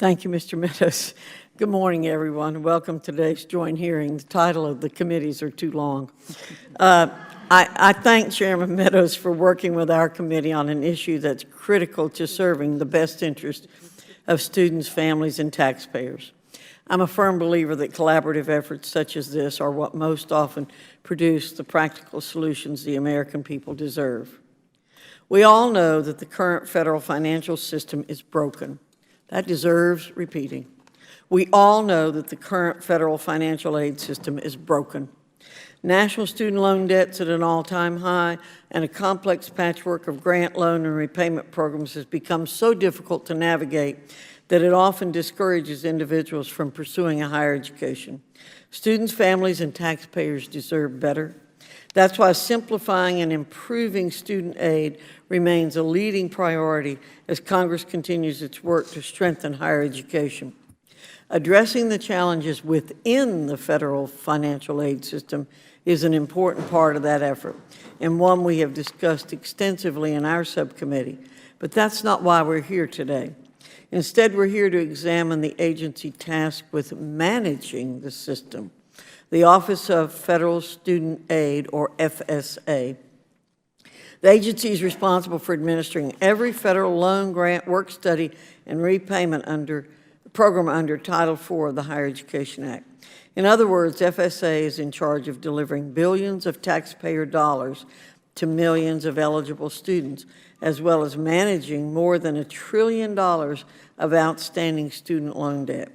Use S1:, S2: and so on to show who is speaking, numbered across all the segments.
S1: Thank you, Mr. Meadows. Good morning, everyone. Welcome to today's joint hearing. The title of the committees are too long. I thank Chairman Meadows for working with our committee on an issue that's critical to serving the best interest of students, families, and taxpayers. I'm a firm believer that collaborative efforts such as this are what most often produce the practical solutions the American people deserve. We all know that the current federal financial system is broken. That deserves repeating. We all know that the current federal financial aid system is broken. National student loan debt's at an all-time high, and a complex patchwork of grant, loan, and repayment programs has become so difficult to navigate that it often discourages individuals from pursuing a higher education. Students, families, and taxpayers deserve better. That's why simplifying and improving student aid remains a leading priority as Congress continues its work to strengthen higher education. Addressing the challenges within the federal financial aid system is an important part of that effort, and one we have discussed extensively in our subcommittee. But that's not why we're here today. Instead, we're here to examine the agency tasked with managing the system, the Office of Federal Student Aid, or FSA. The agency is responsible for administering every federal loan, grant, work-study, and repayment program under Title IV of the Higher Education Act. In other words, FSA is in charge of delivering billions of taxpayer dollars to millions of eligible students, as well as managing more than $1 trillion of outstanding student loan debt.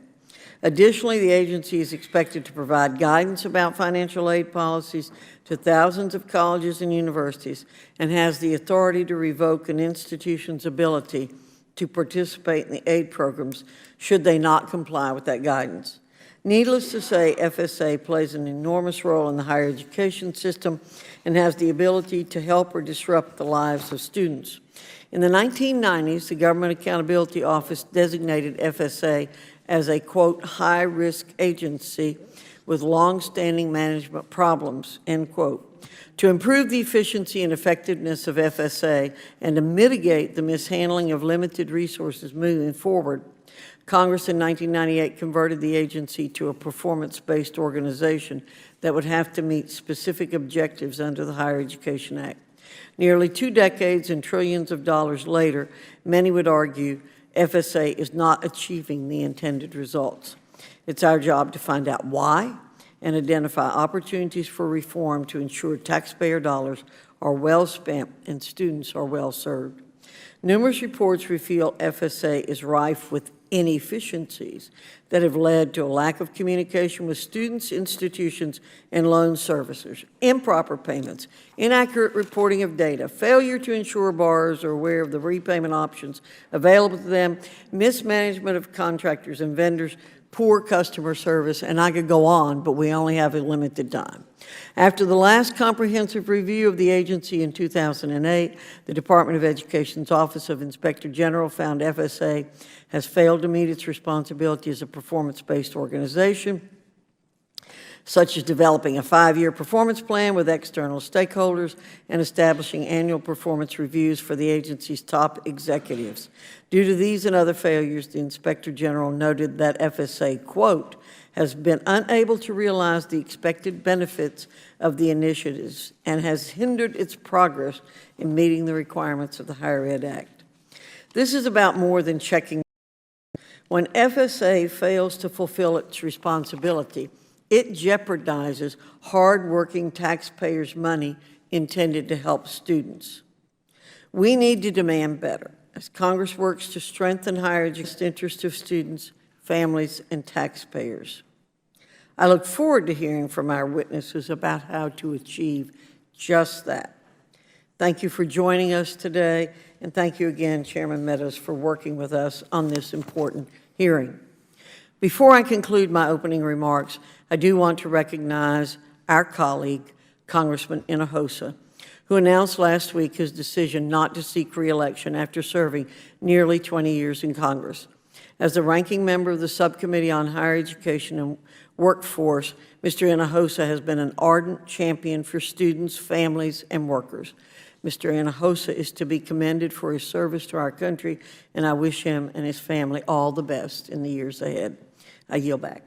S1: Additionally, the agency is expected to provide guidance about financial aid policies to thousands of colleges and universities and has the authority to revoke an institution's ability to participate in the aid programs should they not comply with that guidance. Needless to say, FSA plays an enormous role in the higher education system and has the ability to help or disrupt the lives of students. In the 1990s, the Government Accountability Office designated FSA as a, quote, high-risk agency with long-standing management problems, end quote. To improve the efficiency and effectiveness of FSA and to mitigate the mishandling of limited resources moving forward, Congress in 1998 converted the agency to a performance-based organization that would have to meet specific objectives under the Higher Education Act. Nearly 2 decades and trillions of dollars later, many would argue FSA is not achieving the intended results. It's our job to find out why and identify opportunities for reform to ensure taxpayer dollars are well spent and students are well served. Numerous reports reveal FSA is rife with inefficiencies that have led to a lack of communication with students, institutions, and loan servicers, improper payments, inaccurate reporting of data, failure to ensure borrowers are aware of the repayment options available to them, mismanagement of contractors and vendors, poor customer service, and I could go on, but we only have a limited time. After the last comprehensive review of the agency in 2008, the Department of Education's Office of Inspector General found FSA has failed to meet its responsibility as a performance-based organization, such as developing a 5-year performance plan with external stakeholders and establishing annual performance reviews for the agency's top executives. Due to these and other failures, the Inspector General noted that FSA, quote, has been unable to realize the expected benefits of the initiatives and has hindered its progress in meeting the requirements of the Higher Ed Act. This is about more than checking. When FSA fails to fulfill its responsibility, it jeopardizes hard-working taxpayers' money intended to help students. We need to demand better as Congress works to strengthen higher education interests of students, families, and taxpayers. I look forward to hearing from our witnesses about how to achieve just that. Thank you for joining us today, and thank you again, Chairman Meadows, for working with us on this important hearing. Before I conclude my opening remarks, I do want to recognize our colleague, Congressman Hinojosa, who announced last week his decision not to seek re-election after serving nearly 20 years in Congress. As the ranking member of the Subcommittee on Higher Education and Workforce, Mr. Hinojosa has been an ardent champion for students, families, and workers. Mr. Hinojosa is to be commended for his service to our country, and I wish him and his family all the best in the years ahead. I yield back.